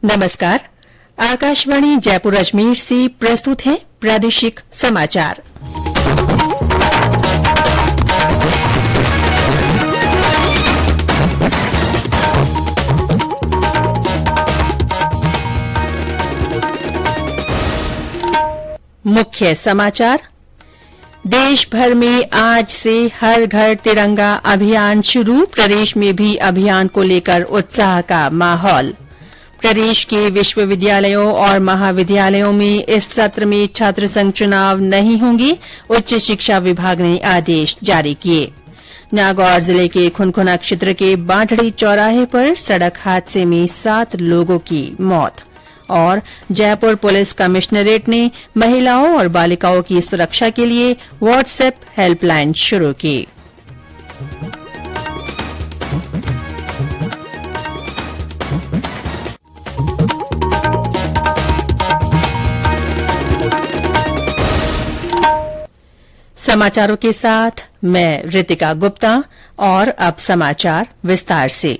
नमस्कार। आकाशवाणी जयपुर अजमेर से प्रस्तुत है प्रादेशिक समाचार। मुख्य समाचार। देश भर में आज से हर घर तिरंगा अभियान शुरू। प्रदेश में भी अभियान को लेकर उत्साह का माहौल। प्रदेश के विश्वविद्यालयों और महाविद्यालयों में इस सत्र में छात्र संघ चुनाव नहीं होंगे। उच्च शिक्षा विभाग ने आदेश जारी किए। नागौर जिले के खुनखुना क्षेत्र के बांटड़ी चौराहे पर सड़क हादसे में 7 लोगों की मौत। और जयपुर पुलिस कमिश्नरेट ने महिलाओं और बालिकाओं की सुरक्षा के लिए व्हाट्सएप हेल्पलाइन शुरू की। समाचारों के साथ मैं रितिका गुप्ता। और अब समाचार विस्तार से।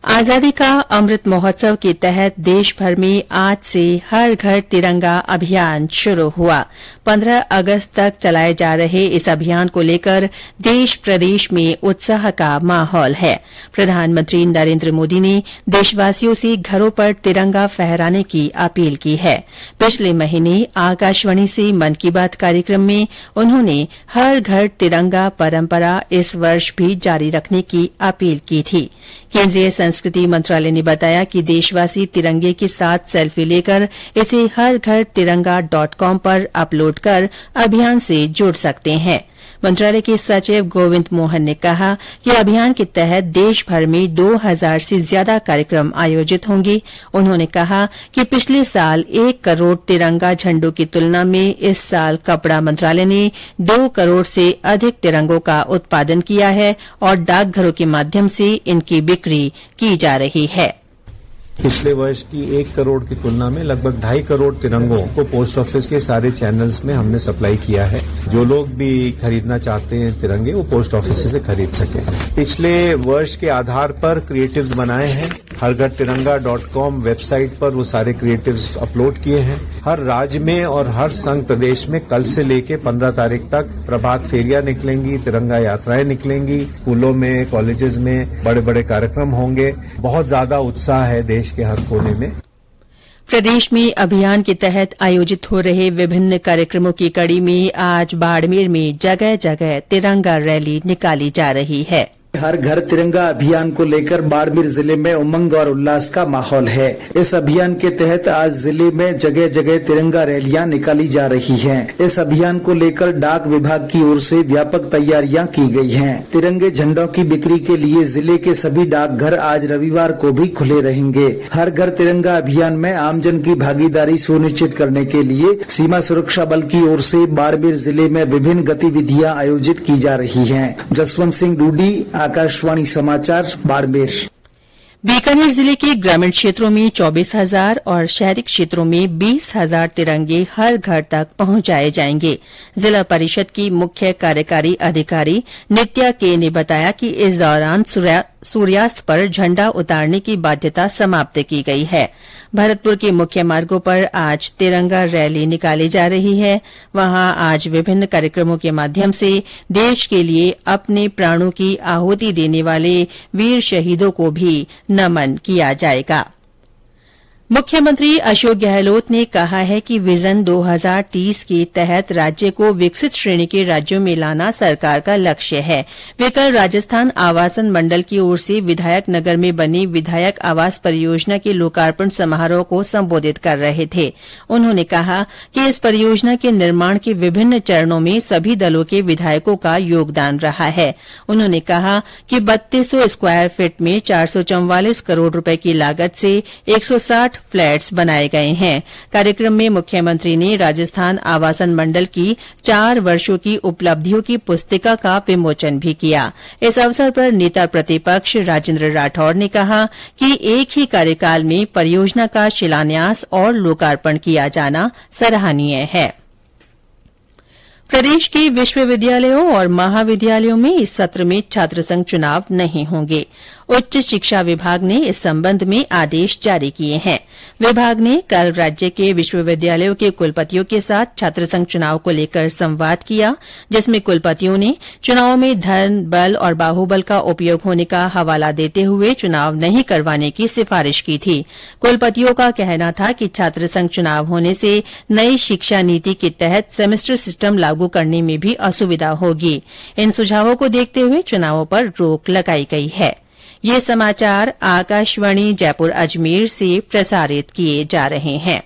आजादी का अमृत महोत्सव के तहत देश भर में आज से हर घर तिरंगा अभियान शुरू हुआ। 15 अगस्त तक चलाए जा रहे इस अभियान को लेकर देश प्रदेश में उत्साह का माहौल है। प्रधानमंत्री नरेंद्र मोदी ने देशवासियों से घरों पर तिरंगा फहराने की अपील की है। पिछले महीने आकाशवाणी से मन की बात कार्यक्रम में उन्होंने हर घर तिरंगा परंपरा इस वर्ष भी जारी रखने की अपील की थी। केंद्रीय संस्कृति मंत्रालय ने बताया कि देशवासी तिरंगे के साथ सेल्फी लेकर इसे हर घर तिरंगा.com पर अपलोड कर अभियान से जुड़ सकते हैं। मंत्रालय के सचिव गोविंद मोहन ने कहा कि अभियान के तहत देश भर में 2000 से ज्यादा कार्यक्रम आयोजित होंगे। उन्होंने कहा कि पिछले साल 1 करोड़ तिरंगा झंडों की तुलना में इस साल कपड़ा मंत्रालय ने 2 करोड़ से अधिक तिरंगों का उत्पादन किया है और डाकघरों के माध्यम से इनकी बिक्री की जा रही है। पिछले वर्ष की 1 करोड़ की तुलना में लगभग 2.5 करोड़ तिरंगों को पोस्ट ऑफिस के सारे चैनल्स में हमने सप्लाई किया है। जो लोग भी खरीदना चाहते हैं तिरंगे वो पोस्ट ऑफिस से खरीद सके। पिछले वर्ष के आधार पर क्रिएटिव्स बनाए हैं। हरघरतिरंगा.com वेबसाइट पर वो सारे क्रिएटिव्स अपलोड किए हैं। हर राज्य में और हर संघ प्रदेश में कल से लेके 15 तारीख तक प्रभात फेरियां निकलेंगी, तिरंगा यात्राएं निकलेंगी। स्कूलों में, कॉलेजेस में बड़े बड़े कार्यक्रम होंगे। बहुत ज्यादा उत्साह है देश के हर कोने में। प्रदेश में अभियान के तहत आयोजित हो रहे विभिन्न कार्यक्रमों की कड़ी में आज बाड़मेर में जगह जगह तिरंगा रैली निकाली जा रही है। हर घर तिरंगा अभियान को लेकर बाड़मेर जिले में उमंग और उल्लास का माहौल है। इस अभियान के तहत आज जिले में जगह जगह तिरंगा रैलियां निकाली जा रही हैं। इस अभियान को लेकर डाक विभाग की ओर से व्यापक तैयारियां की गई हैं। तिरंगे झंडों की बिक्री के लिए जिले के सभी डाकघर आज रविवार को भी खुले रहेंगे। हर घर तिरंगा अभियान में आमजन की भागीदारी सुनिश्चित करने के लिए सीमा सुरक्षा बल की ओर से बाड़मेर जिले में विभिन्न गतिविधियां आयोजित की जा रही हैं। जसवंत सिंह डूडी, आकाशवाणी समाचार, बाड़मेर। बीकानेर जिले के ग्रामीण क्षेत्रों में 24,000 और शहरी क्षेत्रों में 20,000 तिरंगे हर घर तक पहुंचाए जाएंगे। जिला परिषद की मुख्य कार्यकारी अधिकारी नित्या के ने बताया कि इस दौरान सूर्यास्त पर झंडा उतारने की बाध्यता समाप्त की गई है। भरतपुर के मुख्य मार्गों पर आज तिरंगा रैली निकाली जा रही है। वहां आज विभिन्न कार्यक्रमों के माध्यम से देश के लिए अपने प्राणों की आहुति देने वाले वीर शहीदों को भी नमन किया जाएगा। मुख्यमंत्री अशोक गहलोत ने कहा है कि विजन 2030 के तहत राज्य को विकसित श्रेणी के राज्यों में लाना सरकार का लक्ष्य है। वे कल राजस्थान आवासन मंडल की ओर से विधायक नगर में बनी विधायक आवास परियोजना के लोकार्पण समारोह को संबोधित कर रहे थे। उन्होंने कहा कि इस परियोजना के निर्माण के विभिन्न चरणों में सभी दलों के विधायकों का योगदान रहा है। उन्होंने कहा कि 3200 स्क्वायर फीट में 444 करोड़ रुपए की लागत से 160 फ्लैट्स बनाए गए हैं। कार्यक्रम में मुख्यमंत्री ने राजस्थान आवासन मंडल की 4 वर्षों की उपलब्धियों की पुस्तिका का विमोचन भी किया। इस अवसर पर नेता प्रतिपक्ष राजेंद्र राठौड़ ने कहा कि एक ही कार्यकाल में परियोजना का शिलान्यास और लोकार्पण किया जाना सराहनीय है। प्रदेश के विश्वविद्यालयों और महाविद्यालयों में इस सत्र में छात्रसंघ चुनाव नहीं होंगे। उच्च शिक्षा विभाग ने इस संबंध में आदेश जारी किए हैं। विभाग ने कल राज्य के विश्वविद्यालयों के कुलपतियों के साथ छात्रसंघ चुनाव को लेकर संवाद किया, जिसमें कुलपतियों ने चुनाव में धन, बल और बाहुबल का उपयोग होने का हवाला देते हुए चुनाव नहीं करवाने की सिफारिश की थी। कुलपतियों का कहना था कि छात्रसंघ चुनाव होने से नई शिक्षा नीति के तहत सेमेस्टर सिस्टम लागू करने में भी असुविधा होगी। इन सुझावों को देखते हुए चुनावों पर रोक लगाई गई है। ये समाचार आकाशवाणी जयपुर अजमेर से प्रसारित किए जा रहे हैं।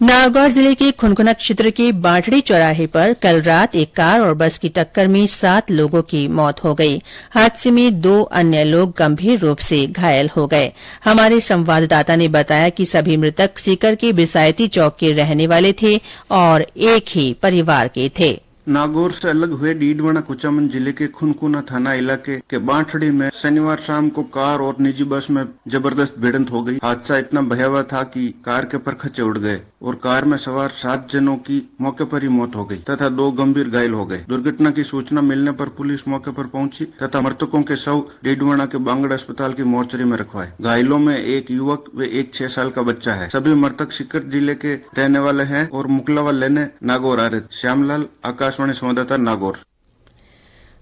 नागौर जिले के खुनखुना क्षेत्र के बांटड़ी चौराहे पर कल रात एक कार और बस की टक्कर में 7 लोगों की मौत हो गई। हादसे में 2 अन्य लोग गंभीर रूप से घायल हो गए। हमारे संवाददाता ने बताया कि सभी मृतक सीकर के बिसायती चौक के रहने वाले थे और एक ही परिवार के थे। नागौर से अलग हुए डीडवाना कुचामन जिले के खुनखुना थाना इलाके के बांठड़ी में शनिवार शाम को कार और निजी बस में जबरदस्त भिड़ंत हो गई। हादसा इतना भयावह था कि कार के परखचे उड़ गए और कार में सवार 7 जनों की मौके पर ही मौत हो गई तथा 2 गंभीर घायल हो गए। दुर्घटना की सूचना मिलने पर पुलिस मौके पर पहुंची तथा मृतकों के शव डीडवाना के बांगड़ अस्पताल की मोर्चरी में रखवाए। घायलों में एक युवक व एक 6 साल का बच्चा है। सभी मृतक सीकर जिले के रहने वाले हैं और मुकलावा लेने नागौर आ रहे। श्यामलाल, आकाशवाणी संवाददाता, नागौर।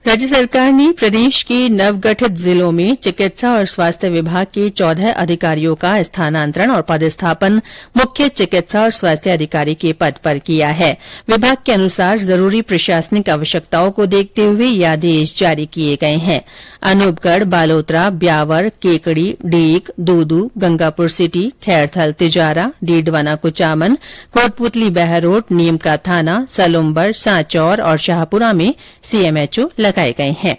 राज्य सरकार ने प्रदेश के नवगठित जिलों में चिकित्सा और स्वास्थ्य विभाग के 14 अधिकारियों का स्थानांतरण और पदस्थापन मुख्य चिकित्सा और स्वास्थ्य अधिकारी के पद पर किया है। विभाग के अनुसार जरूरी प्रशासनिक आवश्यकताओं को देखते हुए ये आदेश जारी किए गए हैं। अनूपगढ़, बालोतरा, ब्यावर, केकड़ी, डीग, दूदू, गंगापुर सिटी, खैरथल, तिजारा, डीडवाना कुचामन, कोटपुतली बहरोड, नीमका थाना, सलुम्बर, सांचौर और शाहपुरा में सीएमएचओ लगाए गए हैं।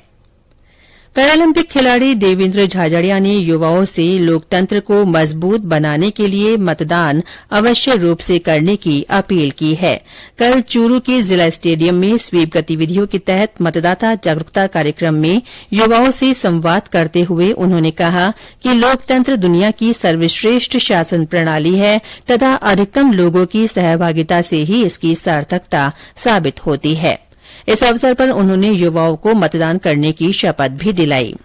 पैरालंपिक खिलाड़ी देवेंद्र झाझड़िया ने युवाओं से लोकतंत्र को मजबूत बनाने के लिए मतदान अवश्य रूप से करने की अपील की है। कल चूरू के जिला स्टेडियम में स्वीप गतिविधियों के तहत मतदाता जागरूकता कार्यक्रम में युवाओं से संवाद करते हुए उन्होंने कहा कि लोकतंत्र दुनिया की सर्वश्रेष्ठ शासन प्रणाली है तथा अधिकतम लोगों की सहभागिता से ही इसकी सार्थकता साबित होती है। इस अवसर पर उन्होंने युवाओं को मतदान करने की शपथ भी दिलाई।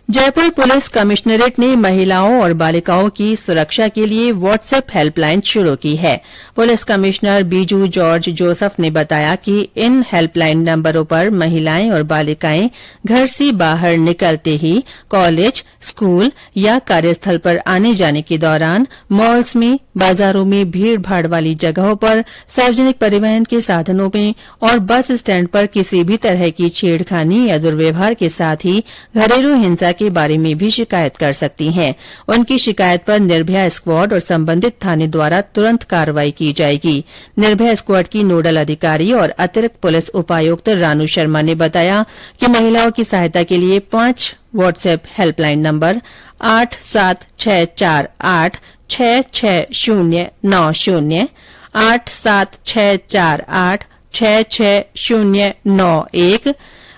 जयपुर पुलिस कमिश्नरेट ने महिलाओं और बालिकाओं की सुरक्षा के लिए व्हाट्सएप हेल्पलाइन शुरू की है। Police commissioner Biju George Joseph ने बताया कि इन हेल्पलाइन नंबरों पर महिलाएं और बालिकाएं घर से बाहर निकलते ही कॉलेज, स्कूल या कार्यस्थल पर आने जाने के दौरान, मॉल्स में, बाजारों में भीड़ भाड़ वाली जगहों पर, सार्वजनिक परिवहन के साधनों में और बस स्टैंड पर किसी भी तरह की छेड़खानी या दुर्व्यवहार के साथ ही घरेलू हिंसा के बारे में भी शिकायत कर सकती हैं। उनकी शिकायत पर निर्भया स्क्वाड और संबंधित थाने द्वारा तुरंत कार्रवाई की जाएगी। निर्भया स्क्वाड की नोडल अधिकारी और अतिरिक्त पुलिस उपायुक्त रानू शर्मा ने बताया कि महिलाओं की सहायता के लिए 5 व्हाट्सएप हेल्पलाइन नंबर 87648 66090, 87648 66091,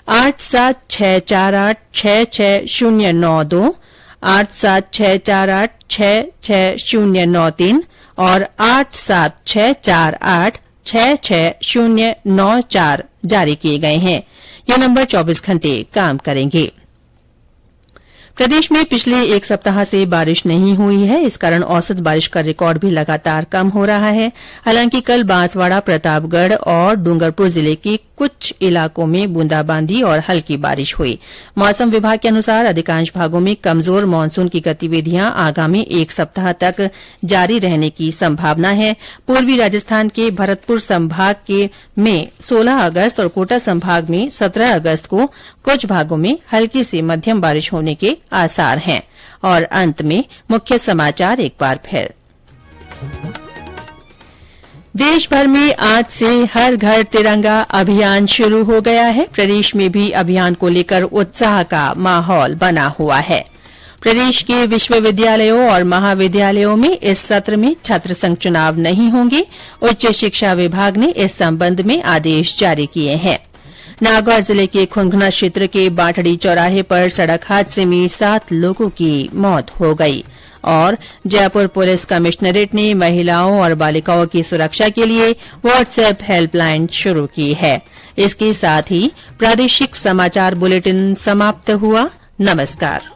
87648 66092, 87648 66093 और 87648 66094 जारी किए गए हैं। ये नंबर 24 घंटे काम करेंगे। प्रदेश में पिछले एक सप्ताह से बारिश नहीं हुई है। इस कारण औसत बारिश का रिकॉर्ड भी लगातार कम हो रहा है। हालांकि कल बांसवाड़ा, प्रतापगढ़ और डूंगरपुर जिले के कुछ इलाकों में बूंदाबांदी और हल्की बारिश हुई। मौसम विभाग के अनुसार अधिकांश भागों में कमजोर मानसून की गतिविधियां आगामी एक सप्ताह तक जारी रहने की संभावना है। पूर्वी राजस्थान के भरतपुर संभाग में 16 अगस्त और कोटा संभाग में 17 अगस्त को कुछ भागों में हल्की से मध्यम बारिश होने के आसार हैं। और अंत में मुख्य समाचार एक बार फिर। देश भर में आज से हर घर तिरंगा अभियान शुरू हो गया है। प्रदेश में भी अभियान को लेकर उत्साह का माहौल बना हुआ है। प्रदेश के विश्वविद्यालयों और महाविद्यालयों में इस सत्र में छात्रसंघ चुनाव नहीं होंगे। उच्च शिक्षा विभाग ने इस संबंध में आदेश जारी किए हैं। नागौर जिले के खुंखना क्षेत्र के बांठड़ी चौराहे पर सड़क हादसे में 7 लोगों की मौत हो गई। और जयपुर पुलिस कमिश्नरेट ने महिलाओं और बालिकाओं की सुरक्षा के लिए व्हाट्सएप हेल्पलाइन शुरू की है। इसके साथ ही प्रादेशिक समाचार बुलेटिन समाप्त हुआ। नमस्कार।